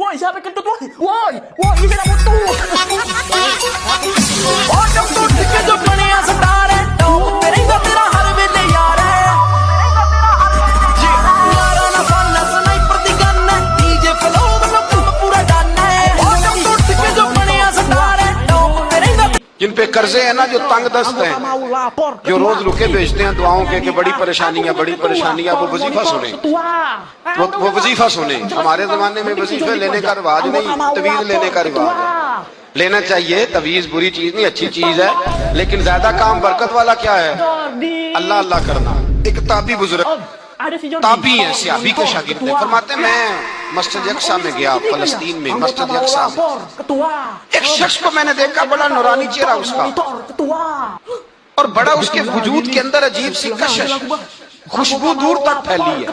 Woi, siapa kentut woi? Woi, ini saya nak putus. Oh, kentut dikejut dunia setara. Teri ka tera har vele yaar hai. Yaara na fanna sunai pratiganna. DJ flow na pura danna hai. Oh, kentut dikejut dunia setara. Teri ka जिन पे कर्जे है ना, जो तंग दस्त है, जो रोज रुके भेजते हैं दुआओं के बड़ी परेशानियां वो वजीफा सुने, वो वजीफा सुने। हमारे जमाने में वजीफे लेने का रिवाज नहीं, तवीज लेने का रिवाज है। लेना चाहिए, तवीज बुरी चीज नहीं, अच्छी चीज है, लेकिन ज्यादा काम बरकत वाला क्या है? अल्लाह अल्लाह करना। एक ताबी बुजुर्ग ताबी है, सियाबी के शागिर्द है, फरमाते मैं मस्जिद अक्सा में गया, फलस्तीन में मस्जिद अक्सा में एक शख्स को मैंने देखा, बड़ा नूरानी चेहरा उसका और बड़ा उसके वजूद के अंदर अजीब सी कशिश, खुशबू दूर तक फैली है।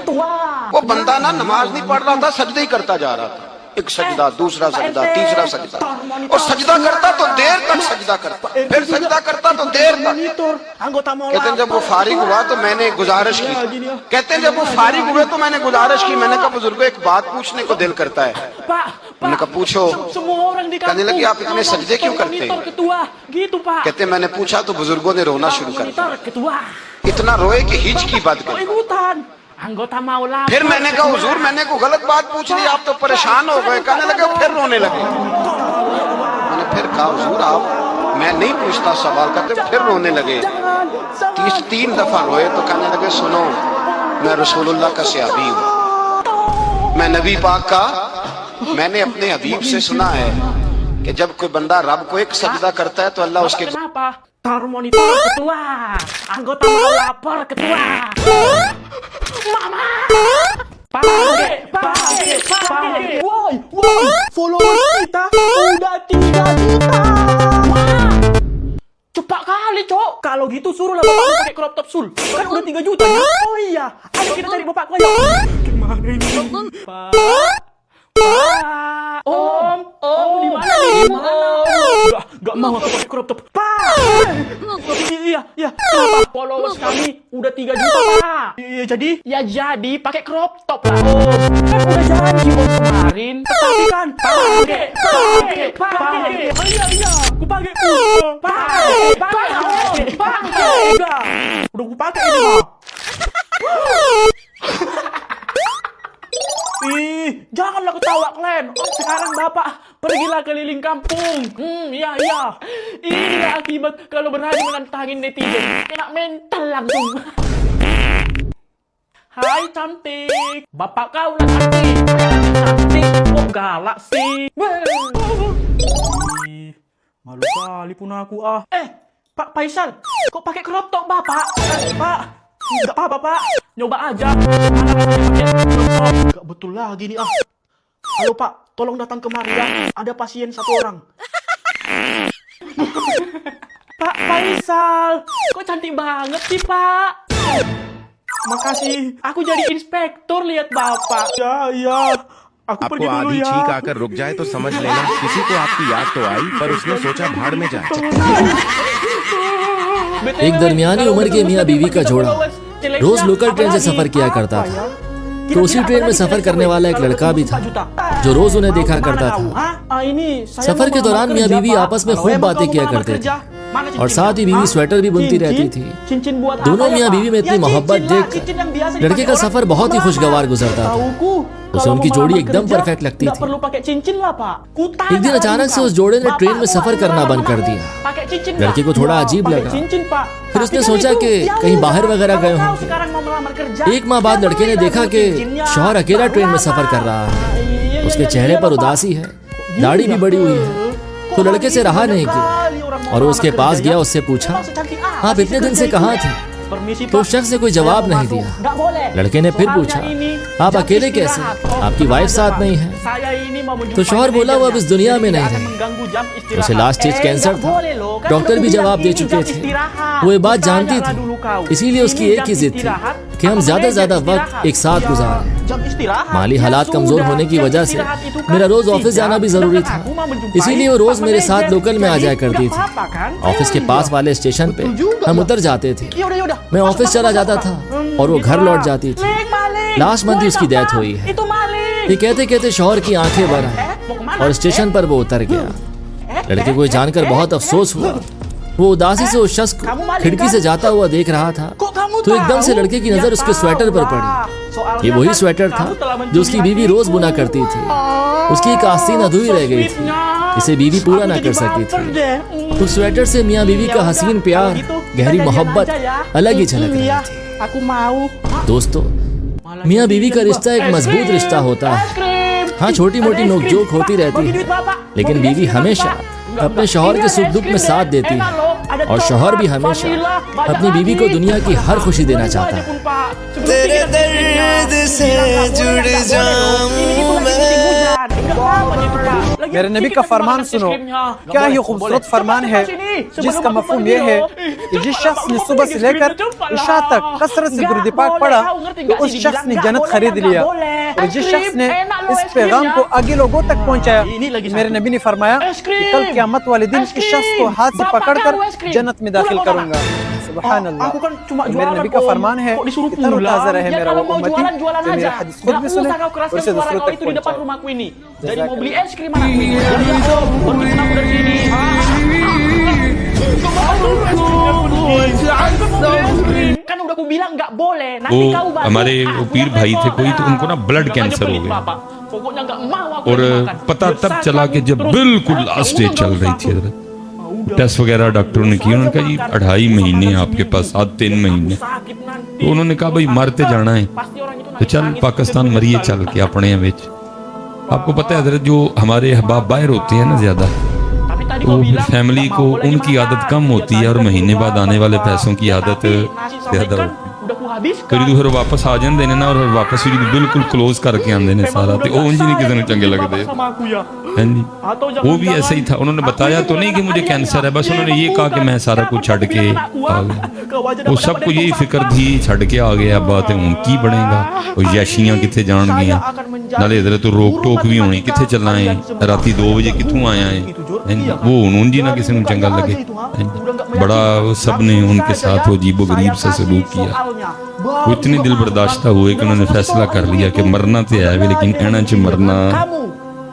वो बंदा ना नमाज नहीं पढ़ रहा था, सजदे ही करता जा रहा था। एक सजदा, दूसरा सजदा, तीसरा सजदा, और सजदा करता तो देर तक सजदा करता, फिर सजदा करता तो देर तक। कहते हैं जब वो फारिग हुआ तो मैंने गुजारिश की, कहते हैं जब वो फारिग हुए तो मैंने गुजारिश की, मैंने कहा बुजुर्गो एक बात पूछने को दिल करता है। मैंने कहा पूछो। कहने लगी आप इतने सजदे क्यों करते हैं? कहते मैंने पूछा तो बुजुर्गों ने रोना शुरू कर दिया, इतना रोए कि हिच की बात कर। फिर मैंने कहा हुजूर मैंने को गलत बात पूछ ली, आप तो परेशान हो गए। कहने लगे फिर रोने लगे। मैंने फिर कहा हुजूर आप, मैं नहीं पूछता सवाल, करते फिर रोने लगे। 3 दफा रोए तो कहने लगे सुनो मैं रसूलुल्लाह का सहाबी हूँ, मैं नबी पाक का, मैंने अपने हबीब से सुना है कि जब कोई बंदा रब को एक सजदा करता है तो अल्लाह उसके monitor ketua, anggota mau lapor ketua. Mama. Pakai. Woi, followers kita udah 3 juta. Cepat kali, Cok. Kalau gitu suruhlah bapakku pakai crop top sul. Kan udah 3 juta ya? Oh iya, ayo kita cari bapakku ayo. Gimana ini? Pak. Om, di mana nih? Gak mau aku pakai crop top. Pak. Iya. Kenapa? Followers kami udah 3 juta, Pak. Iya, jadi? Ya jadi pakai crop top lah, Om. Kan udah janji Om kemarin. Tapi kan pakai. Iya. Aku pakai. Pakai. Udah aku pakai ini, Pak. Ih, janganlah ketawa, Glenn. Sekarang Bapak pergilah keliling kampung. Iya. Ini akibat kalau berani menantangin netizen. Kena mental langsung. Hai cantik. Bapak kau lah cantik. Cantik kok galak sih. Malu kali pun aku ah. Pak Faisal, kok pakai crop top Bapak? Pak. Enggak apa-apa, Pak. Nyoba aja. Enggak betul lagi nih ah. Halo Pak, tolong datang kemari ya. Ada pasien 1 orang. Pak Faisal, kok cantik banget sih Pak? Makasih. Aku jadi inspektur lihat Bapak. Ya. आपको आधी छींक आकर रुक जाए तो समझ लेना किसी को आपकी याद तो आई पर उसने सोचा भाड़ में जाए। एक दरमियानी उम्र के मियाँ बीवी का जोड़ा रोज लोकल ट्रेन से सफर किया करता था। तो उसी ट्रेन में सफर करने वाला एक लड़का भी था जो रोज उन्हें देखा करता था। सफर के दौरान मियाँ बीवी आपस में खूब बातें किया करते थे और साथ ही बीवी स्वेटर भी बुनती रहती थी। दोनों मियाँ बीवी में इतनी मोहब्बत देखकर लड़के का सफर बहुत ही खुशगवार गुजरता था। उसे उनकी जोड़ी एकदम परफेक्ट लगती थी। एक दिन अचानक से उस जोड़े ने ट्रेन में सफर करना बंद कर दिया। लड़के को थोड़ा अजीब लगा। फिर उसने सोचा कि कहीं बाहर वगैरह गए होंगे। एक माह बाद लड़के ने देखा कि शौहर अकेला ट्रेन में सफर कर रहा है। उसके चेहरे पर उदासी है, दाढ़ी भी बड़ी हुई है। तो लड़के से रहा नहीं गया और वो उसके पास गया। उससे पूछा, आप इतने दिन से कहाँ थे? तो उस शख्स ने कोई जवाब नहीं दिया। लड़के ने फिर पूछा, आप अकेले कैसे? आपकी वाइफ साथ नहीं है? तो शौहर बोला, वो अब इस दुनिया में नहीं रहे। उसे लास्ट स्टेज कैंसर था। डॉक्टर भी जवाब दे चुके थे। वो ये बात जानती थी, इसीलिए उसकी एक ही जिद थी कि हम ज्यादा से ज्यादा वक्त एक साथ गुजारें। माली हालात कमजोर होने की वजह से मेरा रोज ऑफिस जाना भी जरूरी था, इसीलिए वो रोज मेरे साथ लोकल में आ जाया करती थी। ऑफिस के पास वाले स्टेशन पे हम उतर जाते थे। मैं ऑफिस चला जाता था और वो घर लौट जाती थी। लास्ट मंथ ही उसकी डेथ हुई है। ये कहते कहते शौहर की आंखें भर आई और स्टेशन पर वो उतर गया। लड़के को जानकर बहुत अफसोस हुआ। वो उदासी से उस शख्स को खिड़की से जाता हुआ देख रहा था तो एकदम से लड़के की नजर उसके स्वेटर पर पड़ी। ये वही स्वेटर था जो उसकी बीवी रोज बुना करती थी। उसकी एक आस्तीन अधूरी रह गई थी, इसे बीवी पूरा ना कर सकी थी। उस स्वेटर से मियाँ बीवी का हसीन प्यार, गहरी मोहब्बत अलग ही झलक रही थी। दोस्तों, मियाँ बीवी का रिश्ता एक मजबूत रिश्ता होता है। हाँ, छोटी मोटी नोकझोंक होती रहती है, लेकिन बीवी हमेशा अपने शौहर के सुख दुख में साथ देती है और शौहर भी हमेशा अपनी बीवी को दुनिया की हर खुशी देना चाहता है। तेरे दर्द से जुड़ जाऊं मेरे नबी का फरमान सुनो। क्या ये खूबसूरत फरमान है जिसका मफहूम ये है कि जिस शख्स ने सुबह से लेकर इशा तक कसरत से दुरूद पाक पढ़ा तो उस शख्स ने जन्नत खरीद लिया, और जिस शख्स ने इस पैगाम को आगे लोगों तक पहुंचाया, मेरे नबी ने फरमाया कि कल क़यामत वाले दिन इस शख्स को हाथ से पकड़कर जन्नत में दाखिल करूंगा। सुभान अल्लाह। मेरे नबी का फरमान है कि तरोताज़ा रहे मेरा वो उम्मती जो मेरा हदीस खुद भी सुने और इसे दूसरों तक पहुंचाए। Jadi mau beli es krim anakku ini. Ya Om, baru kita aku dari sini. Kan udah aku bilang nggak boleh. Nanti kau वो हमारे वो पीर भाई थे कोई, तो उनको ना ब्लड कैंसर हो गया Pokoknya nggak mau aku और makan. पता तब चला कि जब बिल्कुल लास्ट स्टेज चल रही थी। टेस्ट वगैरह डॉक्टरों ने किया। उन्होंने कहा जी 2.5 महीने आपके पास, आज 3 महीने। तो उन्होंने कहा भाई मरते जाना है तो चल पाकिस्तान मरिए चल के अपने विच। आपको पता है हजरत, जो हमारे अहबाब बाहर होते हैं ना ज्यादा, तो फिर फैमिली को उनकी आदत कम होती है और महीने बाद आने वाले पैसों की आदत ज्यादा होती है। फिर फिर वापस आ जाते हैं ना और वापस फिर बिल्कुल क्लोज करके आते हैं सारा, तो वो उंज नहीं किसी को चंगे लगते। हाँ जी, वो भी ऐसा ही था। उन्होंने बताया तो नहीं कि मुझे कैंसर है, बस उन्होंने ये कहा कि मैं सारा कुछ छड़ के आ गया। वो सबको यही फिक्र थी, छड़ के आ गया। बात है हूं की बनेगा, और यशियां कितने जान गया, नाले इधर तो रोक टोक भी होनी, कितने चलना है, राती 2 बजे कितों आया है। वो उन्होंने जी ना किसी को चंगा लगे। बड़ा सब ने उनके साथ वो अजीबो गरीब सा सलूक किया। वो इतने दिल बर्दाश्त हुए कि उन्होंने फैसला कर लिया कि मरना तो है लेकिन एना च मरना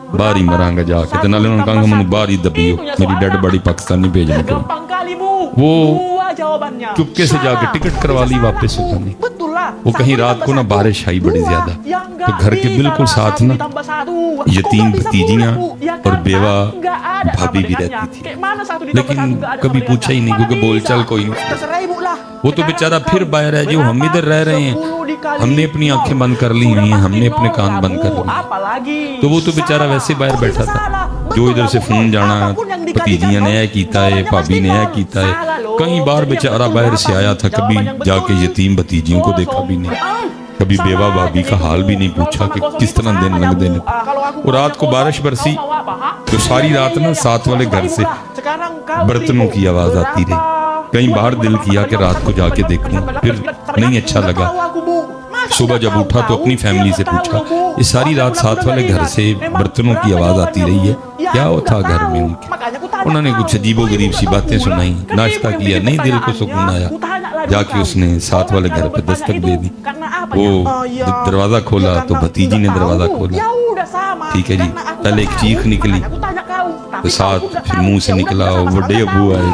बाहर ही मरांगा जाके। तो नाले उन्होंने कहा मैं बाहर ही दबियो, मेरी डेड बॉडी पाकिस्तान नहीं भेजने को। वो चुपके से जाके टिकट करवा ली वापस। वो कहीं रात को ना बारिश आई बड़ी ज्यादा, तो घर के बिल्कुल साथ ना यतीम भतीजियां और बेवा भाभी भी रहती थी, लेकिन कभी पूछा ही नहीं क्योंकि बोलचाल कोई नहीं। वो तो बेचारा फिर बाहर है, जो हम इधर रह रहे हैं हमने अपनी आंखें बंद कर ली हुई हैं, हमने अपने कान बंद कर लिए। तो वो तो बेचारा वैसे बाहर बैठा था, जो इधर से फोन जाना, भतीजियां ने यह कीता है, भाभी ने यह कीता है। कई बार बेचारा बाहर से आया था, कभी जाके यतीम भतीजियों को देखा भी नहीं, कभी बेवा भाभी का हाल भी नहीं पूछा कि किस तरह दिन लग देने। और रात को बारिश बरसी तो सारी रात ना साथ वाले घर से बर्तनों की आवाज आती रही। कई बार दिल किया कि रात को जाके देखूं, फिर नहीं अच्छा लगा। सुबह जब उठा तो अपनी फैमिली से पूछा। ये सारी रात साथ वाले घर से बर्तनों की आवाज आती रही है, क्या वो था घर में उनके? उन्होंने कुछ अजीबो गरीब सी बातें सुनाई, नाश्ता किया, नहीं दिल को सुकून आया। जाके उसने साथ वाले घर पे दस्तक दे दी। वो दरवाजा खोला तो भतीजी ने दरवाजा खोला। ठीक है जी, पहले एक चीख निकली तो साथ फिर मुंह से निकला बड़े अबू आए।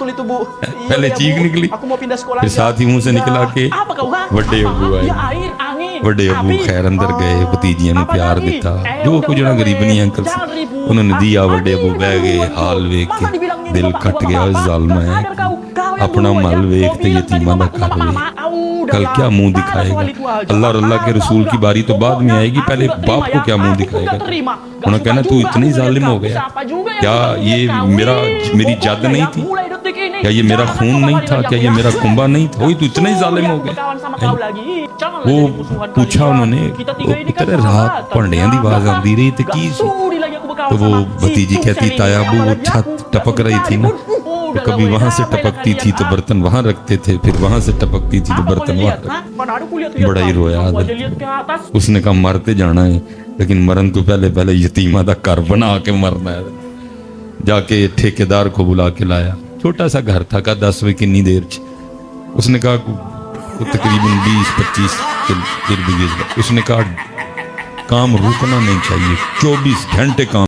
पहले चीख निकली फिर साथ ही मुंह से निकला के बड़े अबू आए। बड़े अबू खैर अंदर गए, भतीजियां ने प्यार दिता, जो कुछ ना गरीबनी अंकल से उन्होंने दिया। बड़े अबू बह गए, हाल वेख के दिल कट गया। जालमा है अपना मल वेख ते यतीमा दा घर वेख, कल क्या मुंह दिखाएगा? अल्लाह और अल्लाह के रसूल की बारी तो बाद में आएगी, पहले बाप को क्या मुंह दिखाएगा? उन्होंने कहना तू इतनी जालिम हो गया, क्या ये मेरी जाद नहीं थी? क्या ये मेरा खून नहीं था? क्या ये मेरा कुंबा नहीं था? वही तू इतना ही जालिम हो गया। वो पूछा उन्होंने, पुत्र रात भांडियां दी आवाज आंदी रही ते की सी? तो वो भतीजी कहती ताया अबू वो छत टपक रही थी ना, तो कभी वहां से टपकती थी तो बर्तन वहां रखते थे, फिर वहां से टपकती थी तो बर्तन वहां। बड़ा ही रोया। उसने कहा मरते जाना है, लेकिन मरन तो पहले यतीमा दा घर बना के मरना है। जाके ठेकेदार को बुला के लाया, छोटा सा घर था, का 10 बजे कितनी देर च। उसने कहा तकरीबन 20-25 इर्द गिर्द। उसने कहा काम रुकना नहीं चाहिए, 24 घंटे काम